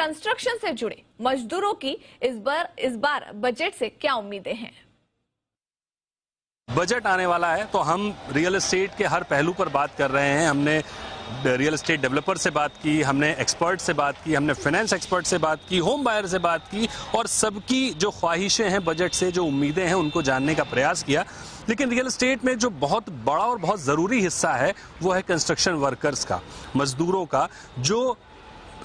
Construction से जुड़े मजदूरों की इस बार बजट से क्या उम्मीदें हैं? बजट आने वाला है तो हम रियल एस्टेट के हर पहलू पर बात कर रहे हैं। हमने रियल एस्टेट डेवलपर से बात की, हमने एक्सपर्ट से बात की, हमने फाइनेंस एक्सपर्ट से बात की, होम बायर से बात की और सबकी जो ख्वाहिशें हैं बजट से, जो उम्मीदें हैं, उनको जानने का प्रयास किया। लेकिन रियल एस्टेट में जो बहुत बड़ा और बहुत ज़रूरी हिस्सा है वो है कंस्ट्रक्शन वर्कर्स का, मजदूरों का, जो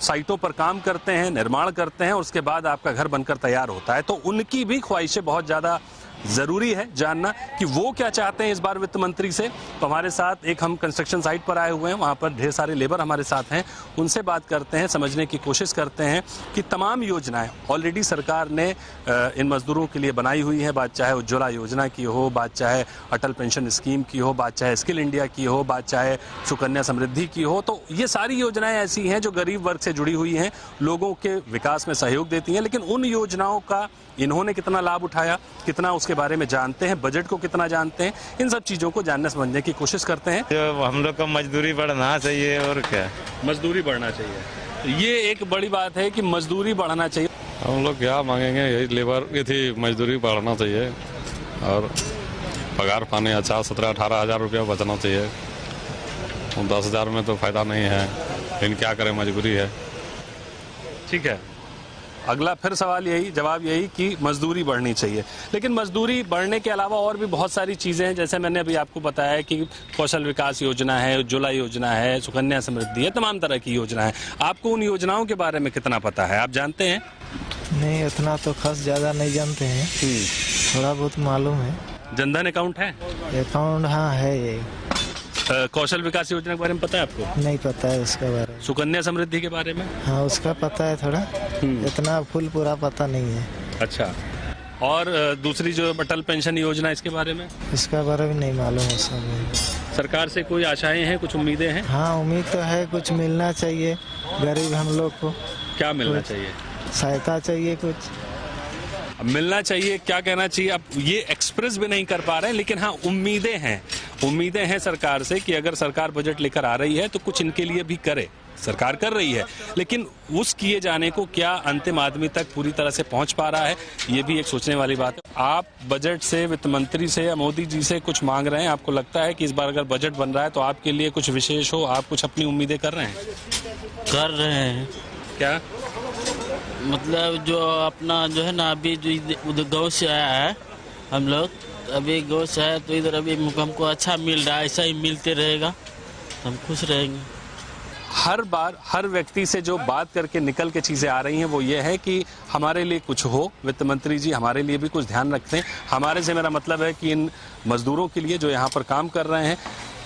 साइटों पर काम करते हैं, निर्माण करते हैं और उसके बाद आपका घर बनकर तैयार होता है। तो उनकी भी ख्वाहिशें बहुत ज़्यादा जरूरी है जानना कि वो क्या चाहते हैं इस बार वित्त मंत्री से। तो हमारे साथ एक हम कंस्ट्रक्शन साइट पर आए हुए हैं, वहां पर ढेर सारे लेबर हमारे साथ हैं, उनसे बात करते हैं, समझने की कोशिश करते हैं कि तमाम योजनाएं ऑलरेडी सरकार ने इन मजदूरों के लिए बनाई हुई हैं। बात चाहे उज्ज्वला योजना की हो, बात चाहे अटल पेंशन स्कीम की हो, बात चाहे स्किल इंडिया की हो, बात चाहे सुकन्या समृद्धि की हो, तो ये सारी योजनाएं ऐसी हैं जो गरीब वर्ग से जुड़ी हुई हैं, लोगों के विकास में सहयोग देती हैं। लेकिन उन योजनाओं का इन्होंने कितना लाभ उठाया, कितना उसके बारे में जानते हैं, बजट को कितना जानते हैं, इन सब चीजों को जानने समझने की कोशिश करते हैं। तो हम लोग को मजदूरी बढ़ना चाहिए और क्या, मजदूरी बढ़ना चाहिए, ये एक बड़ी बात है कि मजदूरी बढ़ना चाहिए। हम लोग क्या मांगेंगे, यही लेबर ये थी, मजदूरी बढ़ना चाहिए और पगार पानी अच्छा 17-18 हज़ार रुपया बचना चाहिए। 10 हज़ार में तो फायदा नहीं है, लेकिन क्या करें, मजबूरी है। ठीक है, अगला फिर सवाल यही, जवाब यही कि मजदूरी बढ़नी चाहिए। लेकिन मजदूरी बढ़ने के अलावा और भी बहुत सारी चीज़ें हैं, जैसे मैंने अभी आपको बताया कि कौशल विकास योजना है, उज्ज्वला योजना है, सुकन्या समृद्धि है, तमाम तरह की योजना है। आपको उन योजनाओं के बारे में कितना पता है, आप जानते हैं? नहीं, उतना तो खास ज़्यादा नहीं जानते हैं, थोड़ा बहुत मालूम है। जनधन अकाउंट है? अकाउंट हाँ है। ये कौशल विकास योजना के बारे में पता है आपको? नहीं पता है उसके बारे में। सुकन्या समृद्धि के बारे में? हाँ उसका पता है थोड़ा, इतना फुल पूरा पता नहीं है। अच्छा, और दूसरी जो अटल पेंशन योजना, इसके बारे में? इसका बारे में नहीं मालूम है सब। सरकार से कोई आशाएं हैं, कुछ उम्मीदें हैं? हाँ उम्मीद तो है, कुछ मिलना चाहिए गरीब हम लोग को। क्या मिलना चाहिए? सहायता चाहिए, कुछ मिलना चाहिए। क्या कहना चाहिए, अब ये एक्सप्रेस भी नहीं कर पा रहे हैं, लेकिन हाँ उम्मीदें हैं, उम्मीदें हैं सरकार से कि अगर सरकार बजट लेकर आ रही है तो कुछ इनके लिए भी करे। सरकार कर रही है, लेकिन उस किए जाने को क्या अंतिम आदमी तक पूरी तरह से पहुंच पा रहा है, ये भी एक सोचने वाली बात है। आप बजट से, वित्त मंत्री से या मोदी जी से कुछ मांग रहे हैं, आपको लगता है कि इस बार अगर बजट बन रहा है तो आपके लिए कुछ विशेष हो, आप कुछ अपनी उम्मीदें कर रहे हैं? कर रहे हैं। क्या मतलब जो अपना जो है ना, अभी जो उधर गाँव से आया है, हम लोग अभी गाँव से आया तो इधर अभी हमको अच्छा मिल रहा है, ऐसा ही मिलते रहेगा, हम खुश रहेंगे। हर बार हर व्यक्ति से जो बात करके निकल के चीज़ें आ रही हैं वो ये है कि हमारे लिए कुछ हो, वित्त मंत्री जी हमारे लिए भी कुछ ध्यान रखते हैं। हमारे से मेरा मतलब है कि इन मजदूरों के लिए जो यहाँ पर काम कर रहे हैं,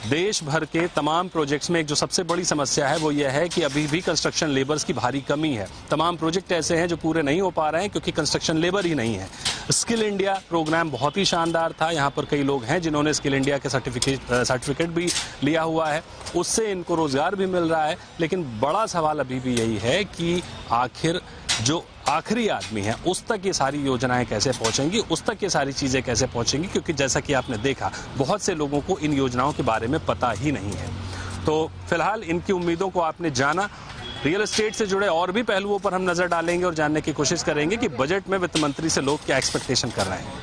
देश भर के तमाम प्रोजेक्ट्स में एक जो सबसे बड़ी समस्या है वो ये है कि अभी भी कंस्ट्रक्शन लेबर्स की भारी कमी है। तमाम प्रोजेक्ट ऐसे हैं जो पूरे नहीं हो पा रहे हैं क्योंकि कंस्ट्रक्शन लेबर ही नहीं है। स्किल इंडिया प्रोग्राम बहुत ही शानदार था, यहाँ पर कई लोग हैं जिन्होंने स्किल इंडिया के सर्टिफिकेट भी लिया हुआ है, उससे इनको रोजगार भी मिल रहा है। लेकिन बड़ा सवाल अभी भी यही है कि आखिर जो आखिरी आदमी है उस तक ये सारी योजनाएं कैसे पहुंचेंगी, उस तक ये सारी चीजें कैसे पहुंचेंगी, क्योंकि जैसा कि आपने देखा बहुत से लोगों को इन योजनाओं के बारे में पता ही नहीं है। तो फिलहाल इनकी उम्मीदों को आपने जाना। रियल एस्टेट से जुड़े और भी पहलुओं पर हम नजर डालेंगे और जानने की कोशिश करेंगे कि बजट में वित्त मंत्री से लोग क्या एक्सपेक्टेशन कर रहे हैं।